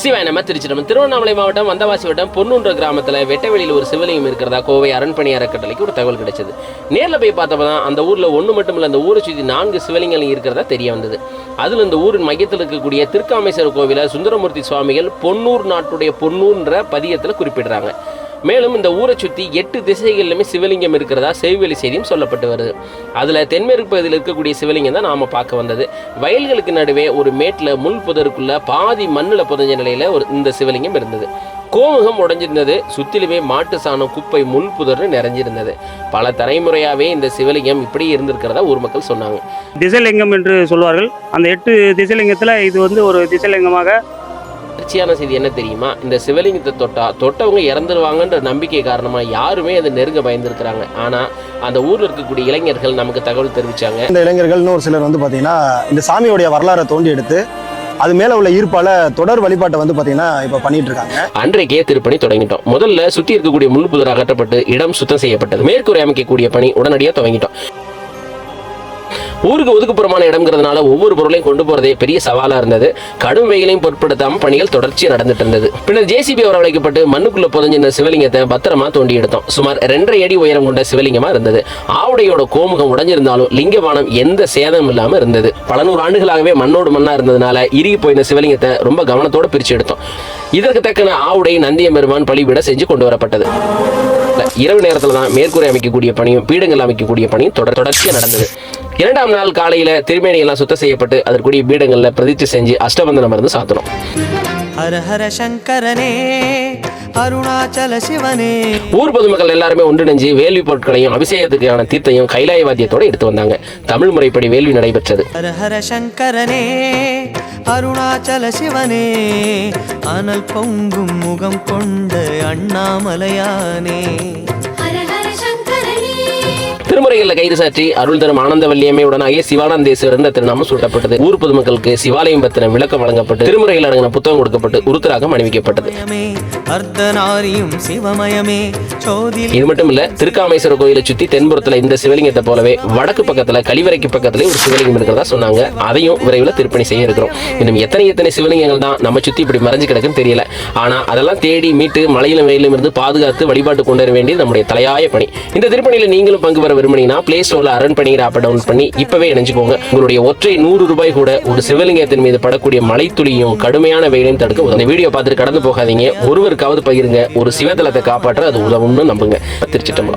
சிவாய நம்ம திருவண்ணாமலை மாவட்டம் வந்தவாசி வட்டம் பொன்னூன்ற கிராமத்தில் வெட்டவெளியில் ஒரு சிவலிங்கம் இருக்கிறதா கோவை அரண்பணி அறக்கட்டளைக்கு ஒரு தகவல் கிடைச்சது. நேரில் போய் பார்த்தப்பதான் அந்த ஊரில் ஒன்று மட்டும் இல்லை, அந்த ஊரை சுற்றி 4 சிவலிங்கங்கள் இருக்கிறதா தெரிய வந்தது. அதில் இந்த ஊரின் மையத்தில் இருக்கக்கூடிய திருக்காமேஸ்வரர் கோவிலை சுந்தரமூர்த்தி சுவாமிகள் பொன்னூர் நாட்டுடைய பொன்னூர்ன்ற பதியத்தில் குறிப்பிடுறாங்க. மேலும் இந்த ஊரை சுற்றி 8 திசைகளிலுமே சிவலிங்கம் இருக்கிறதா செய்வெளி செய்தியும் சொல்லப்பட்டு வருது. அதில் தென்மேற்கு பகுதியில் இருக்கக்கூடிய சிவலிங்கம் தான் நாம் பார்க்க வந்தது. வயல்களுக்கு நடுவே ஒரு மேட்டில் முள் புதருக்குள்ள பாதி மண்ணில் புதஞ்ச நிலையில் இந்த சிவலிங்கம் இருந்தது. கோமுகம் உடைஞ்சிருந்தது. சுற்றிலுமே மாட்டு சாணம், குப்பை, முள் புதர்னு நிறைஞ்சிருந்தது. பல தலைமுறையாகவே இந்த சிவலிங்கம் இப்படி இருந்திருக்கிறதா ஊர் மக்கள் சொன்னாங்க. திசைலிங்கம் என்று சொல்வார்கள். அந்த 8 திசைலிங்கத்தில் இது ஒரு திசைலிங்கமாக. அதிர்ச்சியான செய்தி என்ன தெரியுமா? இந்த சிவலிங்கத்தை தொட்டவங்க இறந்துருவாங்கன்ற நம்பிக்கை காரணமாக யாருமே அதை நெருங்க பயந்துருக்கிறாங்க. ஆனால் அந்த ஊரில் இருக்கக்கூடிய இளைஞர்கள் நமக்கு தகவல் தெரிவித்தாங்க. இந்த இளைஞர்கள் ஒரு சிலர் பார்த்தீங்கன்னா இந்த சாமியோடைய வரலாறை தோண்டி எடுத்து அது மேல உள்ள ஈர்ப்பால தொடர் வழிபாட்டை பார்த்தீங்கன்னா இப்போ பண்ணிட்டு இருக்காங்க. அன்றைக்கே திருப்பணி தொடங்கிட்டோம். முதல்ல சுற்றி இருக்கக்கூடிய முள் புதர் அகற்றப்பட்டு இடம் சுத்தம் செய்யப்பட்டது. மேற்கூரை அமைக்கக்கூடிய பணி உடனடியாக துவங்கிட்டோம். ஊருக்கு ஒதுக்குப்புறமான இடம்ங்கிறதுனால ஒவ்வொரு பொருளையும் கொண்டு போறதே பெரிய சவாலா இருந்தது. கடும் வெயிலையும் பொருட்படுத்தாம பணிகள் தொடர்ச்சியாக நடந்துட்டு இருந்தது. பின்னர் ஜேசிபி வரவழைக்கப்பட்டு மண்ணுக்குள்ள புதஞ்சிருந்த சிவலிங்கத்தை பத்திரமா தோண்டி எடுத்தோம். சுமார் 2.5 அடி உயரம் கொண்ட சிவலிங்கமா இருந்தது. ஆவுடையோட கோமுகம் உடைஞ்சிருந்தாலும் லிங்கவானம் எந்த சேதமும் இல்லாம இருந்தது. பல 100 ஆண்டுகளாகவே மண்ணோடு மண்ணா இருந்ததுனால இறுகி போயிருந்த சிவலிங்கத்தை ரொம்ப கவனத்தோட பிரிச்சு எடுத்தோம். இதற்கு தக்கன ஆவுடை நந்தியம்பெருமான் பலிபீட செஞ்சு கொண்டு வரப்பட்டது. இரவு நேரத்தில் தான் மேற்கூரை அமைக்கக்கூடிய பணியும் பீடங்கள் அமைக்கக்கூடிய பணியும் தொடர்ச்சியாக நடந்தது. 2ஆம் நாள் காலையில திருமேனியெல்லாம் சுத்தம் செய்யப்பட்டு அதற்குரிய பீடங்கள்ல பிரதிஷ்டை செஞ்சு அஷ்டபந்தனம் இருந்து சாத்தணும். ஹர ஹர சங்கரனே அருணாச்சல சிவனே. ஊர் பொதுமக்கள் எல்லாருமே ஒன்றிணைஞ்சு வேள்வி பொருட்களையும் அபிஷேகத்துக்கான தீர்த்தையும் கைலாய வாத்தியத்தோட எடுத்து வந்தாங்க. தமிழ் முறைப்படி வேள்வி நடைபெற்றது. ஹர ஹர சங்கரனே அருணாச்சல சிவனே அனல் பொங்கும் முகம் கொண்ட அண்ணாமலையானே. திருமுறைகளில் கயிறு சாற்றி அருள் தரும் ஆனந்த வல்லியம்மை உடனாகிய சிவானந்தேஸ்வரர் என்ற திருநாமம் சூட்டப்பட்டது. ஊர் பொதுமக்களுக்கு சிவாலயம் பத்தின விளக்கம் வழங்கப்பட்டு திருமுறைகள் அடங்கின புத்தகம் கொடுக்கப்பட்டு உருத்தராகம் அணிவிக்கப்பட்டது. இது மட்டும் இல்ல, திருக்காமேஸ்வரர் கோயிலை சுத்தி தென்புறத்துல இந்த சிவலிங்கத்தை போலவே வடக்கு பக்கத்துல கழிவறைக்கு பக்கத்துல ஒரு சிவலிங்கம் இருக்கிறதா சொன்னாங்க. அதையும் விரைவில் திருப்பணி செய்ய இருக்கிறோம். இன்னும் எத்தனை சிவலிங்கங்கள் தான் நம்ம சுத்தி இப்படி மறைஞ்சு கிடக்குன்னு தெரியல. ஆனா அதெல்லாம் தேடி மீட்டு மழையிலும் வெயிலும் இருந்து பாதுகாத்து வழிபாட்டு கொண்டு வர வேண்டியது நம்முடைய தலையாய பணி. இந்த திருப்பணியில நீங்களும் பங்கு பெற விரும்பினீங்கன்னா பிளே ஸ்டோர்ல அரண்பணி ஆப்பை டவுன்லோட் பண்ணி இப்பவே இணைஞ்சுக்கோங்க. உங்களுடைய ஒற்றை 100 ரூபாய் கூட ஒரு சிவலிங்கத்தின் மீது படக்கூடிய மழை துளியும் கடுமையான வெயிலையும் தடுக்க உதவும். இந்த வீடியோ பார்த்துட்டு கடந்து போகாதீங்க. ஒருவருக்காவது பகிருங்க. ஒரு சிவத்தலத்தை காப்பாற்ற அது உதவும்னு நம்புங்க. திருச்சிட்டம்பலம்.